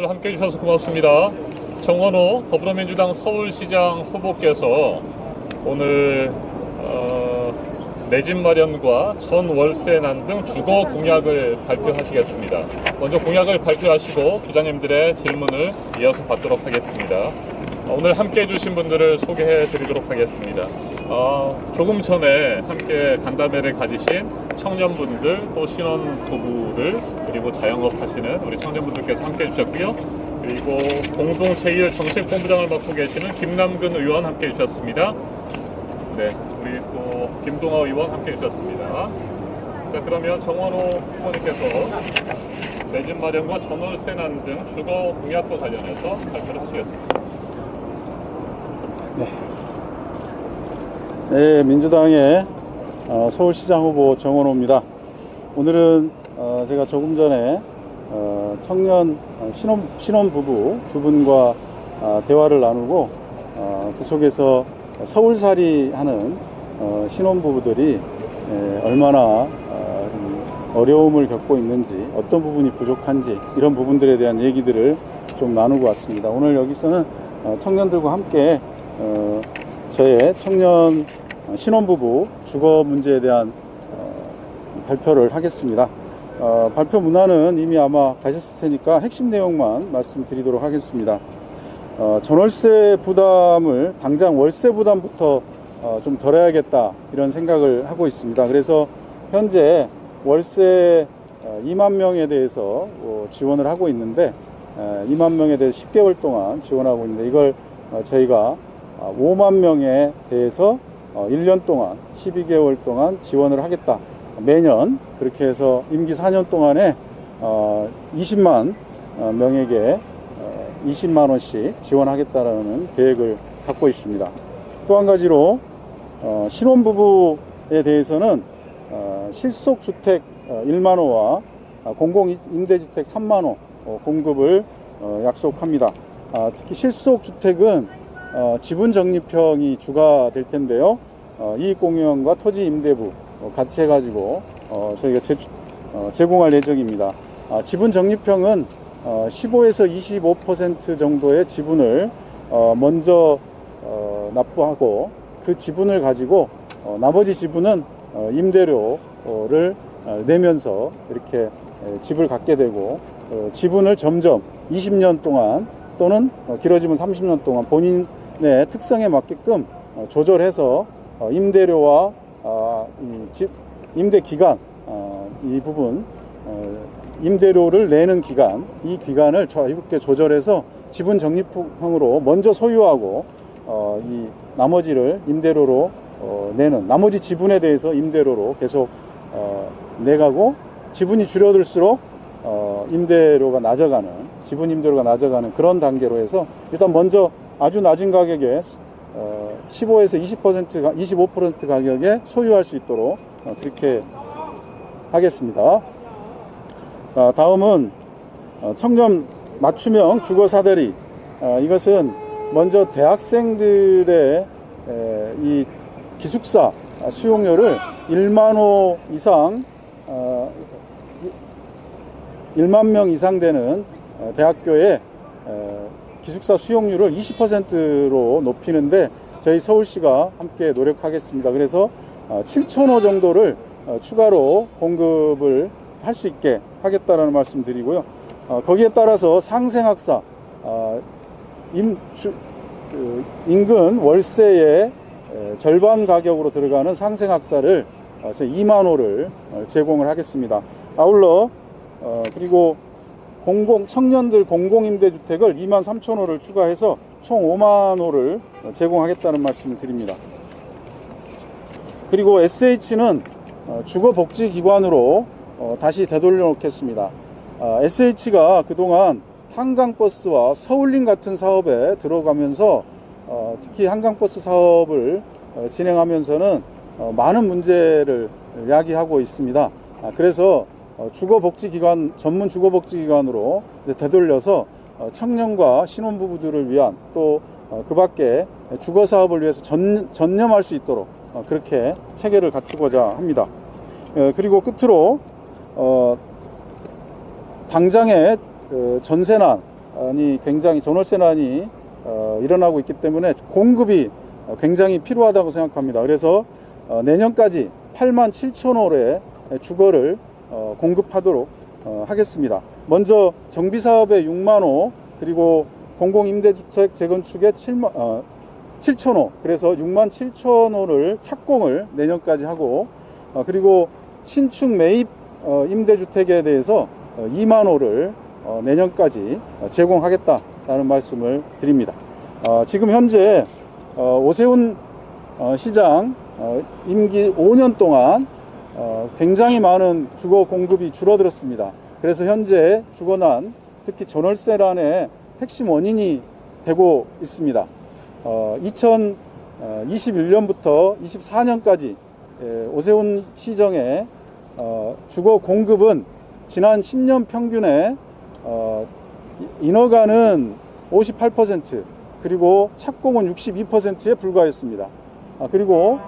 함께 해주셔서 고맙습니다. 정원호 더불어민주당 서울시장 후보께서 오늘 내 집 마련과 전월세난 등 주거 공약을 발표하시겠습니다. 먼저 공약을 발표하시고 기자님들의 질문을 이어서 받도록 하겠습니다. 오늘 함께 해주신 분들을 소개해 드리도록 하겠습니다. 조금 전에 함께 간담회를 가지신 청년분들, 또 신혼부부들, 그리고 자영업 하시는 우리 청년분들께서 함께 해주셨고요. 그리고 공동제1 정책본부장을 맡고 계시는 김남근 의원 함께 해주셨습니다. 네, 우리 또 김동아 의원 함께 해주셨습니다. 자, 그러면 정원호 후보님께서 내 집 마련과 전월세난 등 주거 공약과 관련해서 발표를 하시겠습니다. 네, 민주당의 서울시장 후보 정원호입니다. 오늘은 제가 조금 전에 청년 신혼부부 두 분과 대화를 나누고 그 속에서 서울살이 하는 신혼부부들이 얼마나 어려움을 겪고 있는지, 어떤 부분이 부족한지, 이런 부분들에 대한 얘기들을 좀 나누고 왔습니다. 오늘 여기서는 청년들과 함께 저의 청년 신혼부부 주거 문제에 대한 발표를 하겠습니다. 발표 문안은 이미 아마 가셨을 테니까 핵심 내용만 말씀드리도록 하겠습니다. 전월세 부담을 당장 월세 부담부터 좀 덜어야겠다, 이런 생각을 하고 있습니다. 그래서 현재 월세 2만 명에 대해서 지원을 하고 있는데 2만 명에 대해서 10개월 동안 지원하고 있는데, 이걸 저희가 5만 명에 대해서 1년 동안 12개월 동안 지원을 하겠다. 매년 그렇게 해서 임기 4년 동안에 20만 명에게 20만 원씩 지원하겠다라는 계획을 갖고 있습니다. 또 한 가지로 신혼부부에 대해서는 실속주택 1만 호와 공공임대주택 3만 호 공급을 약속합니다. 특히 실속주택은 지분 적립형이 주가 될 텐데요. 이익공유형과 토지임대부 같이 해가지고 저희가 제공할 예정입니다. 지분 적립형은 15에서 25% 정도의 지분을 먼저 납부하고, 그 지분을 가지고 나머지 지분은 임대료를 내면서 이렇게 집을 갖게 되고, 지분을 점점 20년 동안 또는 길어지면 30년 동안 본인의 특성에 맞게끔 조절해서 임대료와 임대 기간, 이 부분 임대료를 내는 기간, 이 기간을 자유롭게 조절해서 지분 적립형으로 먼저 소유하고 이 나머지를 임대료로 내는, 나머지 지분에 대해서 임대료로 계속 내가고, 지분이 줄어들수록 임대료가 낮아가는, 지분 임대료가 낮아가는 그런 단계로 해서 일단 먼저 아주 낮은 가격에 15에서 25% 가격에 소유할 수 있도록 그렇게 하겠습니다. 다음은 청년 맞춤형 주거 사다리. 이것은 먼저 대학생들의 이 기숙사 수용료를 1만 호 이상 1만 명 이상 되는 대학교의 기숙사 수용률을 20%로 높이는데 저희 서울시가 함께 노력하겠습니다. 그래서 7,000호 정도를 추가로 공급을 할 수 있게 하겠다라는 말씀 드리고요. 거기에 따라서 상생학사, 인근 월세의 절반 가격으로 들어가는 상생학사를 2만 호를 제공을 하겠습니다. 아울러 그리고 청년들 공공임대주택을 2만 3천 호를 추가해서 총 5만 호를 제공하겠다는 말씀을 드립니다. 그리고 SH는 주거복지기관으로 다시 되돌려 놓겠습니다. SH가 그동안 한강버스와 서울림 같은 사업에 들어가면서 특히 한강버스 사업을 진행하면서는 많은 문제를 야기하고 있습니다. 그래서 주거복지기관, 전문 주거복지기관으로 되돌려서 청년과 신혼부부들을 위한, 또 그 밖에 주거사업을 위해서 전념할 수 있도록 그렇게 체계를 갖추고자 합니다. 그리고 끝으로 당장의 전세난, 굉장히 전월세난이 일어나고 있기 때문에 공급이 굉장히 필요하다고 생각합니다. 그래서 내년까지 8만 7천호의 주거를 공급하도록 하겠습니다. 먼저 정비사업에 6만호, 그리고 공공임대주택 재건축에 7천호, 그래서 6만 7천호를 착공을 내년까지 하고, 그리고 신축 매입 임대주택에 대해서 2만호를 내년까지 제공하겠다라는 말씀을 드립니다. 지금 현재 오세훈 시장 임기 5년 동안 굉장히 많은 주거 공급이 줄어들었습니다. 그래서 현재 주거난, 특히 전월세난의 핵심 원인이 되고 있습니다. 2021년부터 24년까지 오세훈 시정의 주거 공급은 지난 10년 평균에 인허가는 58%, 그리고 착공은 62%에 불과했습니다. 그리고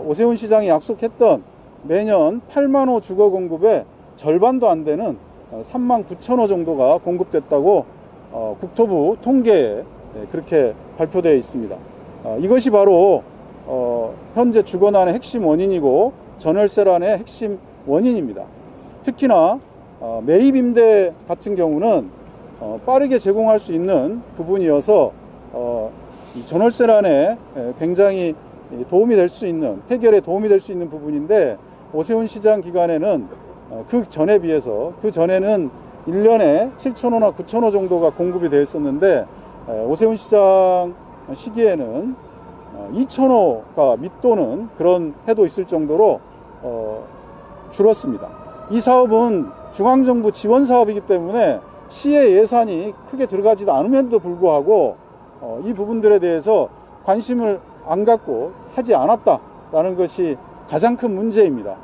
오세훈 시장이 약속했던 매년 8만호 주거 공급의 절반도 안 되는 3만 9천호 정도가 공급됐다고 국토부 통계에 그렇게 발표되어 있습니다. 이것이 바로 현재 주거난의 핵심 원인이고 전월세난의 핵심 원인입니다. 특히나 매입임대 같은 경우는 빠르게 제공할 수 있는 부분이어서 이 전월세난에 굉장히 도움이 될 수 있는, 해결에 도움이 될 수 있는 부분인데, 오세훈 시장 기간에는 그 전에 비해서, 그 전에는 1년에 7천호나 9천호 정도가 공급이 되어 있었는데, 오세훈 시장 시기에는 2천호가 밑도는 그런 해도 있을 정도로 줄었습니다. 이 사업은 중앙정부 지원 사업이기 때문에 시의 예산이 크게 들어가지도 않음에도 불구하고 이 부분들에 대해서 관심을 안 갖고 하지 않았다라는 것이 가장 큰 문제입니다.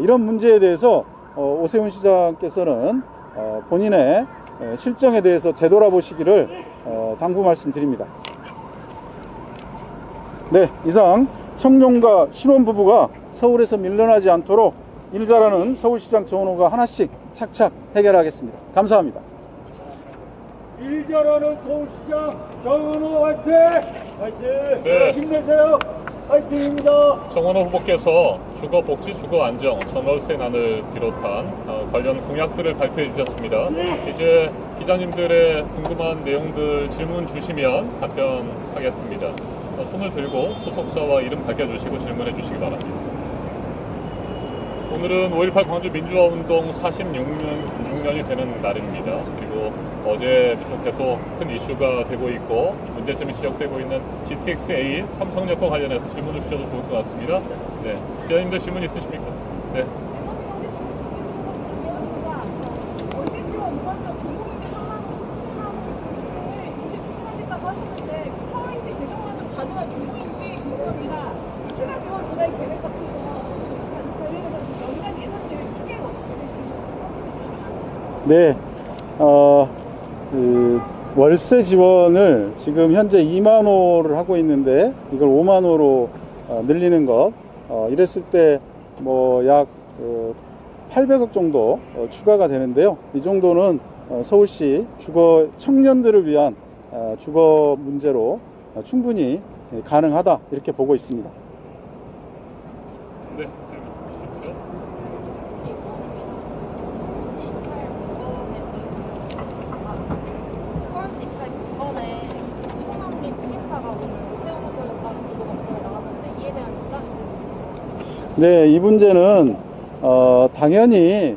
이런 문제에 대해서 오세훈 시장께서는 본인의 실정에 대해서 되돌아보시기를 당부 말씀드립니다. 네, 이상 청년과 신혼부부가 서울에서 밀려나지 않도록 일 잘하는 서울시장 정원호가 하나씩 착착 해결하겠습니다. 감사합니다. 일 잘하는 서울시장 정은호 화이팅! 화이팅! 네. 힘내세요! 화이팅입니다! 정원호 후보께서 주거 복지, 주거 안정, 전월세난을 비롯한 관련 공약들을 발표해 주셨습니다. 이제 기자님들의 궁금한 내용들 질문 주시면 답변하겠습니다. 손을 들고 소속사와 이름 밝혀주시고 질문해 주시기 바랍니다. 오늘은 5.18 광주 민주화운동 46년이 되는 날입니다. 그리고 어제 계속 큰 이슈가 되고 있고 문제점이 지적되고 있는 GTX-A 삼성역과 관련해서 질문을 주셔도 좋을 것 같습니다. 네, 기자님들 질문 있으십니까? 네. 네, 월세 지원을 지금 현재 2만호를 하고 있는데 이걸 5만호로 늘리는 것, 이랬을 때 뭐 약 800억 정도 추가가 되는데요. 이 정도는 서울시 주거 청년들을 위한 주거 문제로 충분히 가능하다, 이렇게 보고 있습니다. 네. 네, 이 문제는 당연히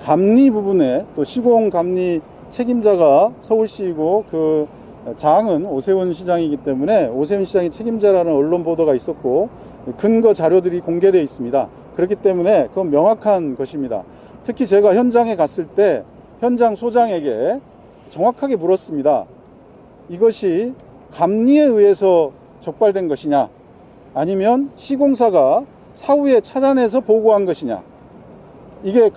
감리 부분에 또 시공 감리 책임자가 서울시이고 그 장은 오세훈 시장이기 때문에 오세훈 시장이 책임자라는 언론 보도가 있었고 근거 자료들이 공개되어 있습니다. 그렇기 때문에 그건 명확한 것입니다. 특히 제가 현장에 갔을 때 현장 소장에게 정확하게 물었습니다. 이것이 감리에 의해서 적발된 것이냐, 아니면 시공사가 사후에 찾아내서 보고한 것이냐. 이게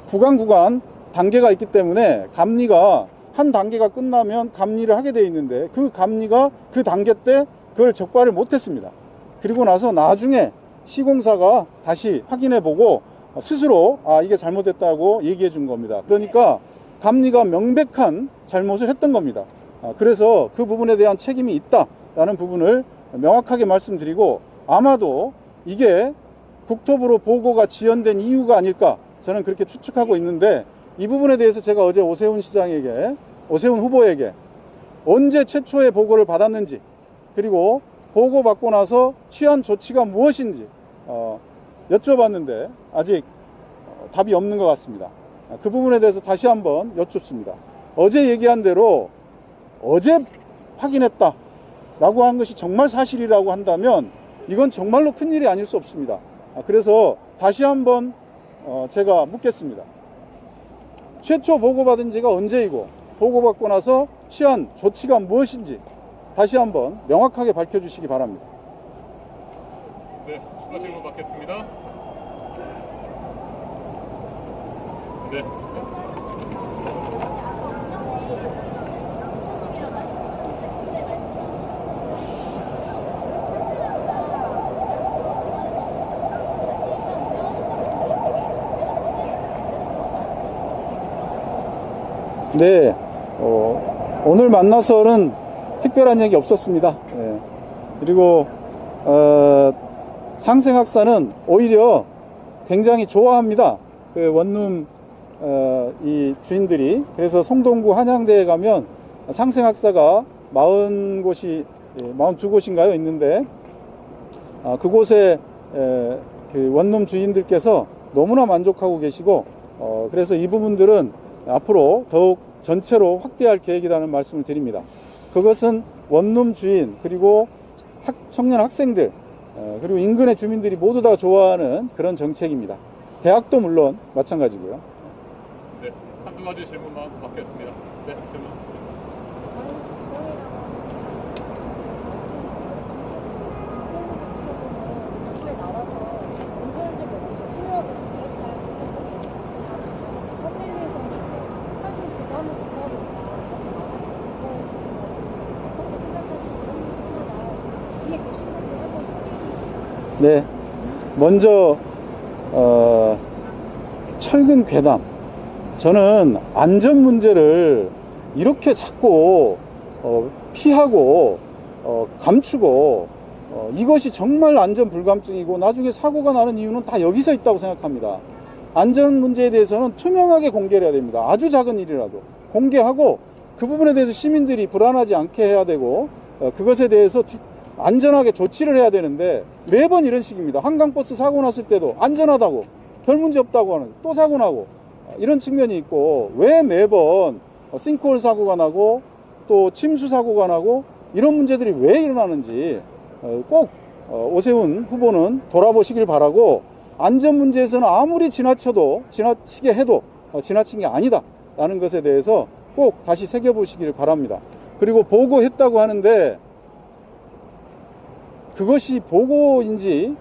구간 단계가 있기 때문에 감리가 한 단계가 끝나면 감리를 하게 돼 있는데 그 감리가 그 단계 때 그걸 적발을 못했습니다. 그리고 나서 나중에 시공사가 다시 확인해 보고 스스로 이게 잘못됐다고 얘기해 준 겁니다. 그러니까 감리가 명백한 잘못을 했던 겁니다. 그래서 그 부분에 대한 책임이 있다라는 부분을 명확하게 말씀드리고, 아마도 이게 국토부로 보고가 지연된 이유가 아닐까 저는 그렇게 추측하고 있는데, 이 부분에 대해서 제가 어제 오세훈 후보에게 언제 최초의 보고를 받았는지, 그리고 보고받고 나서 취한 조치가 무엇인지 여쭤봤는데 아직 답이 없는 것 같습니다. 그 부분에 대해서 다시 한번 여쭙습니다. 어제 얘기한 대로 어제 확인했다 라고 한 것이 정말 사실이라고 한다면 이건 정말로 큰일이 아닐 수 없습니다. 그래서 다시 한번 제가 묻겠습니다. 최초 보고받은 지가 언제이고, 보고받고 나서 취한 조치가 무엇인지 다시 한번 명확하게 밝혀주시기 바랍니다. 네, 추가 질문 받겠습니다. 네. 네, 오늘 만나서는 특별한 얘기 없었습니다. 네. 그리고 상생학사는 오히려 굉장히 좋아합니다. 그 원룸 이 주인들이. 그래서 송동구 한양대에 가면 상생학사가 42곳인가요? 있는데 그곳에 그 원룸 주인들께서 너무나 만족하고 계시고, 그래서 이 부분들은 앞으로 더욱 전체로 확대할 계획이라는 말씀을 드립니다. 그것은 원룸 주인, 그리고 청년 학생들, 그리고 인근의 주민들이 모두 다 좋아하는 그런 정책입니다. 대학도 물론 마찬가지고요. 네, 한두 가지 질문만 받겠습니다. 네, 질문. 네, 먼저 철근 괴담. 저는 안전 문제를 이렇게 자꾸 피하고 감추고 이것이 정말 안전 불감증이고 나중에 사고가 나는 이유는 다 여기서 있다고 생각합니다. 안전 문제에 대해서는 투명하게 공개를 해야 됩니다. 아주 작은 일이라도 공개하고 그 부분에 대해서 시민들이 불안하지 않게 해야 되고, 그것에 대해서 안전하게 조치를 해야 되는데 매번 이런 식입니다. 한강버스 사고 났을 때도 안전하다고, 별 문제 없다고 하는, 또 사고 나고, 이런 측면이 있고, 왜 매번 싱크홀 사고가 나고 또 침수 사고가 나고 이런 문제들이 왜 일어나는지 꼭 오세훈 후보는 돌아보시길 바라고, 안전 문제에서는 아무리 지나치게 해도 지나친 게 아니다 라는 것에 대해서 꼭 다시 새겨보시길 바랍니다. 그리고 보고했다고 하는데 그것이 보고인지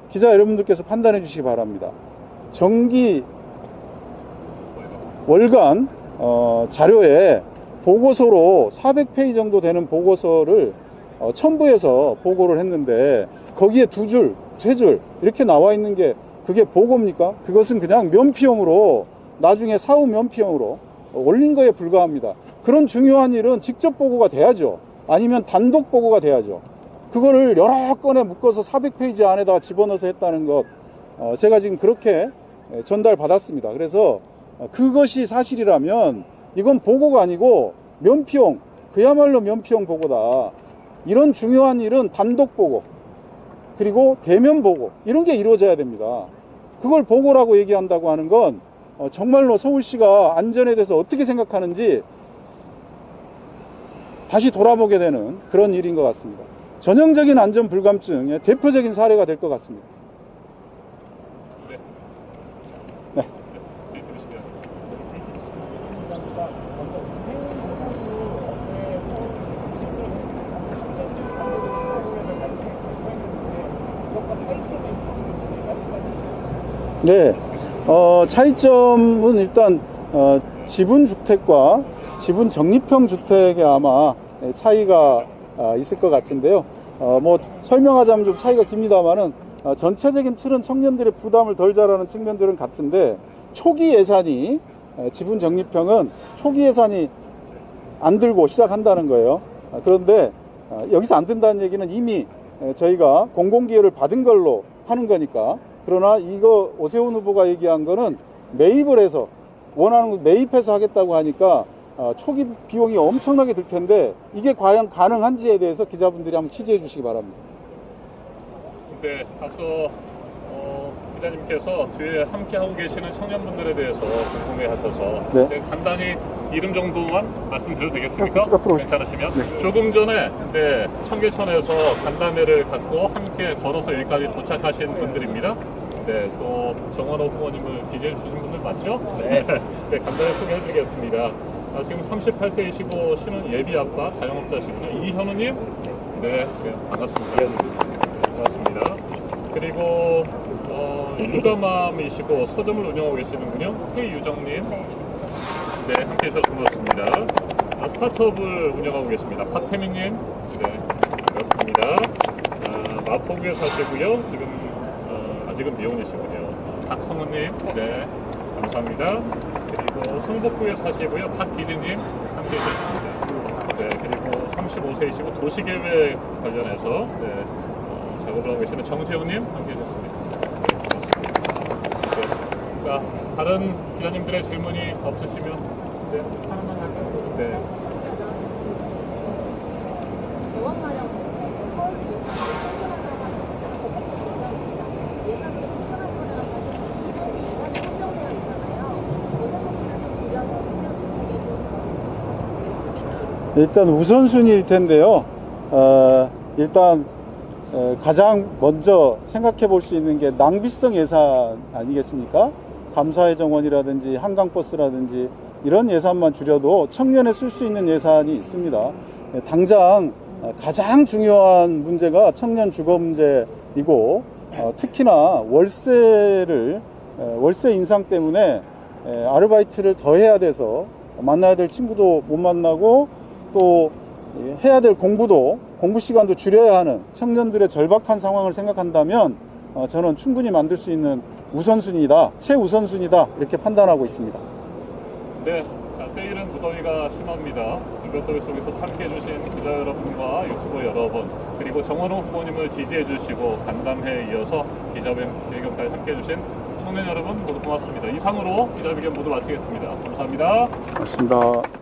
기자 여러분들께서 판단해 주시기 바랍니다. 정기 월간 자료에 보고서로 400페이지 정도 되는 보고서를 첨부해서 보고를 했는데 거기에 2줄, 3줄 이렇게 나와 있는 게 그게 보고입니까? 그것은 그냥 면피용으로, 나중에 사후 면피용으로 올린 거에 불과합니다. 그런 중요한 일은 직접 보고가 돼야죠. 아니면 단독 보고가 돼야죠. 그거를 여러 건에 묶어서 400페이지 안에다가 집어넣어서 했다는 것, 제가 지금 그렇게 전달받았습니다. 그래서 그것이 사실이라면 이건 보고가 아니고 면피용, 그야말로 면피용 보고다. 이런 중요한 일은 단독 보고, 그리고 대면 보고, 이런 게 이루어져야 됩니다. 그걸 보고라고 얘기한다고 하는 건 정말로 서울시가 안전에 대해서 어떻게 생각하는지 다시 돌아보게 되는 그런 일인 것 같습니다. 전형적인 안전 불감증의 대표적인 사례가 될 것 같습니다. 네. 네. 네, 들으시면. 네, 차이점은 일단 지분주택과 지분 적립형 주택에 아마 차이가 있을 것 같은데요. 뭐 설명하자면 좀 차이가 깁니다만은 전체적인 틀은 청년들의 부담을 덜 자라는 측면들은 같은데 초기 예산이 지분 적립형은 초기 예산이 안 들고 시작한다는 거예요. 그런데 여기서 안 든다는 얘기는 이미 저희가 공공기여를 받은 걸로 하는 거니까. 그러나 이거 오세훈 후보가 얘기한 거는 매입을 해서 원하는 거 매입해서 하겠다고 하니까 초기 비용이 엄청나게 들 텐데 이게 과연 가능한지에 대해서 기자분들이 한번 취재해 주시기 바랍니다. 네, 앞서 기자님께서 뒤에 함께하고 계시는 청년분들에 대해서 궁금해하셔서 네. 이제 간단히 이름 정도만 말씀드려도 되겠습니까? 앞으로 오십시오. 괜찮으시면? 네. 조금 전에 이제 청계천에서 간담회를 갖고 함께 걸어서 여기까지 도착하신 분들입니다. 네, 또 정원호 후보님을 지지해 주신 분들 맞죠? 네. 네, 간단히 소개해 드리겠습니다. 지금 38세이시고 신혼 예비 아빠 자영업자시군요. 이현우님. 네, 반갑습니다. 반갑습니다. 그리고 육아맘이시고 서점을 운영하고 계시는군요. 최유정님. 네, 함께 해주셔서 고맙습니다. 스타트업을 운영하고 계십니다. 박태민님. 네, 반갑습니다. 마포구에 사시고요. 아직은 미혼이시군요. 박성우님. 네, 감사합니다. 그리고 성북구에 사시고요. 박기진님. 함께 해주셨습니다. 네, 그리고 35세이시고 도시계획 관련해서 네, 작업을 하고 계시는 정재훈님 함께 해주셨습니다. 네. 자, 다른 기자님들의 질문이 없으시면 네. 네. 일단 우선순위일 텐데요. 일단 가장 먼저 생각해 볼 수 있는 게 낭비성 예산 아니겠습니까? 감사의 정원이라든지 한강버스라든지 이런 예산만 줄여도 청년에 쓸 수 있는 예산이 있습니다. 당장 가장 중요한 문제가 청년 주거 문제이고 특히나 월세 인상 때문에 아르바이트를 더 해야 돼서 만나야 될 친구도 못 만나고 또 해야 될 공부 시간도 줄여야 하는 청년들의 절박한 상황을 생각한다면 저는 충분히 만들 수 있는 우선순위다, 최우선순위다 이렇게 판단하고 있습니다. 네, 자, 때이른 무더위가 심합니다. 무더위 속에서 함께해주신 기자 여러분과 유튜버 여러분 그리고 정원호 후보님을 지지해주시고 간담회에 이어서 기자회견까지 함께해주신 청년 여러분 모두 고맙습니다. 이상으로 기자회견 모두 마치겠습니다. 감사합니다. 고맙습니다.